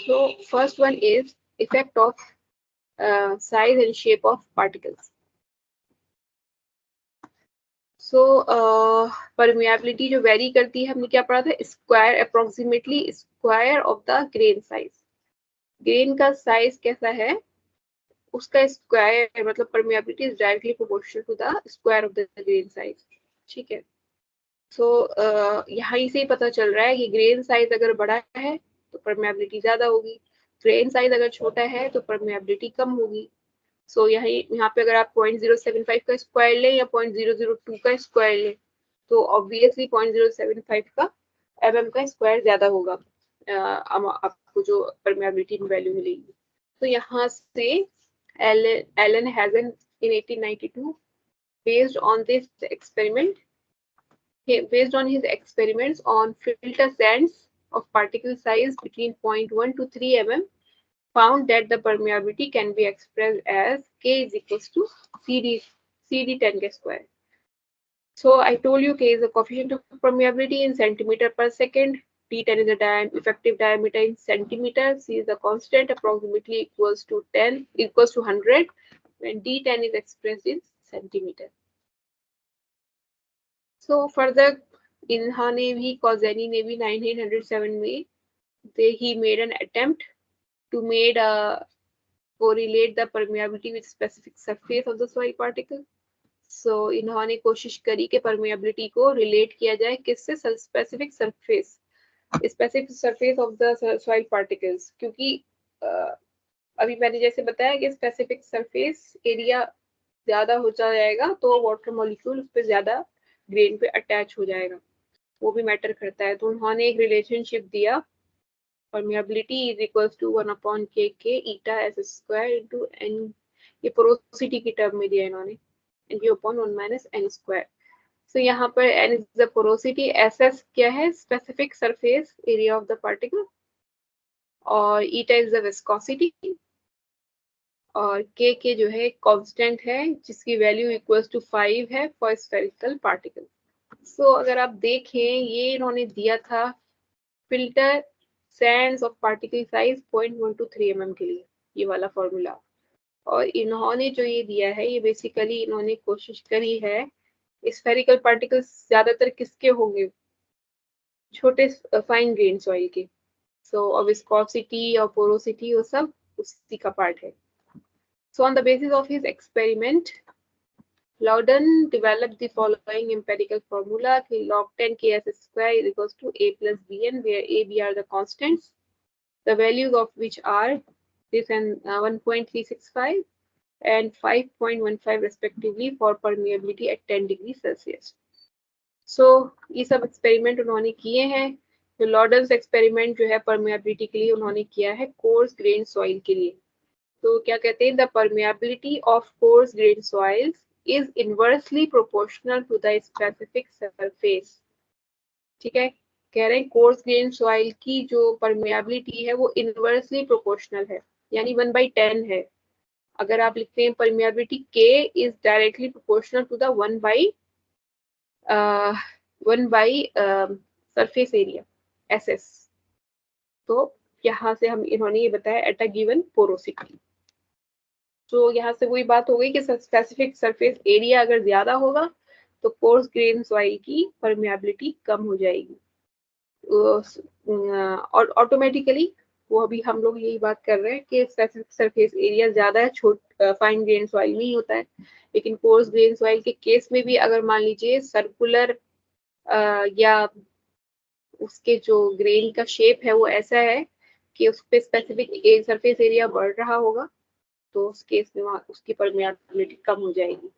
So first one is effect of size and shape of particles. So permeability जो vary करती है, हमने क्या पढ़ा था, square approximately square of the grain size. Grain का साइज कैसा है उसका स्क्वायर, मतलब permeability is directly proportional to the square of the grain size. ठीक है, सो यहाँ से ही पता चल रहा है कि ग्रेन साइज अगर बड़ा है तो परमिएबिलिटी ज्यादा होगी, ग्रेन साइज अगर छोटा है तो परमिएबिलिटी कम होगी। सो यहाँ पे अगर आप 0.075 का स्क्वायर लें या 0.002 का स्क्वायर लें तो ऑब्वियसली 0.075 का mm का स्क्वायर ज्यादा होगा, आपको जो परमेबिलिटी वैल्यू मिलेगी। तो यहाँ से Allen Hazen in 1892 based on this experiment, based on his experiments on filter sands of particle size between 0.1 to 3 mm, found that the permeability can be expressed as K is equals to CD10 के square. So I told you K is the coefficient of permeability in centimeter per second. D10 is the effective diameter in centimeter. C is the constant approximately equals to 100 when D10 is expressed in centimeter. So further, इन्होंने भी कॉजेनी ने भी 1907 में he made an attempt to correlate the permeability with specific surface of the soil particle. So इन्होंने कोशिश करी कि permeability को relate किया जाए किससे, specific surface of the soil particles, क्योंकि अभी मैंने जैसे बताया कि specific surface area ज्यादा हो जाएगा तो वाटर मॉलिक्यूल उस पर ज्यादा ग्रेन पे अटैच हो जाएगा, वो भी मैटर करता है। तो उन्होंने एक रिलेशनशिप दिया, permeability is equals to 1/kk eta s square into n, ये पोरोसिटी की टर्म में दिया इन्होंने, n upon 1 minus n square। so यहाँ पर n is the porosity, ss क्या है, specific surface area of the particle, और eta is the viscosity, और k जो है कांस्टेंट है जिसकी वैल्यू इक्वल्स टू 5 है फॉर स्फेरिकल पार्टिकल। सो अगर आप देखें ये इन्होंने दिया था filter Sands of particle size 0.1 to 3 mm के लिए, ये वाला फॉर्मूला, और इन्होंने जो ये दिया है ये बेसिकली इन्होंने कोशिश करी है स्फेरिकल पार्टिकल्स ज्यादातर किसके होंगे, छोटे फाइन ग्रेन सॉइल के। सो और विस्कोसिटी और पोरोसिटी वो सब उसी का पार्ट है। So on the basis of his experiment, Loudon developed the following empirical formula: log 10 ks square is equals to a plus bn, where a, b are the constants, the values of which are this and 1.365 and 5.15 respectively for permeability at 10 degrees Celsius. So ये सब experiment उन्होंने किए हैं। तो लॉर्डन्स experiment जो है permeability के लिए उन्होंने किया है कोर्स ग्रेन सॉइल के लिए। तो क्या कहते हैं, the permeability of coarse grain soils is inversely proportional to the specific surface. ठीक है, कह रहे हैं कोर्स ग्रेन सॉइल की जो परमेबिलिटी है वो इनवर्सली प्रोपोर्शनल है, यानी 1/10 है। अगर आप लिखते हैं permeability k is directly proportional to the 1/1 surface area SS। तो यहाँ से हम इन्होंने ये बताया एट अ गिवन पोरोसिटी। तो यहाँ से वही बात हो गई कि स्पेसिफिक सरफेस एरिया अगर ज्यादा होगा तो कोर्स ग्रेन सॉइल की परमेबिलिटी कम हो जाएगी, और ऑटोमेटिकली वो अभी हम लोग यही बात कर रहे हैं कि स्पेसिफिक सरफेस एरिया ज्यादा है फाइन ग्रेन सॉइल में ही होता है। लेकिन कोर्स ग्रेन सॉइल के केस में भी अगर मान लीजिए सर्कुलर या उसके जो ग्रेन का शेप है वो ऐसा है कि उस पर स्पेसिफिक सरफेस एरिया बढ़ रहा होगा तो उस केस में वहाँ उसकी परमेबिलिटी कम हो जाएगी।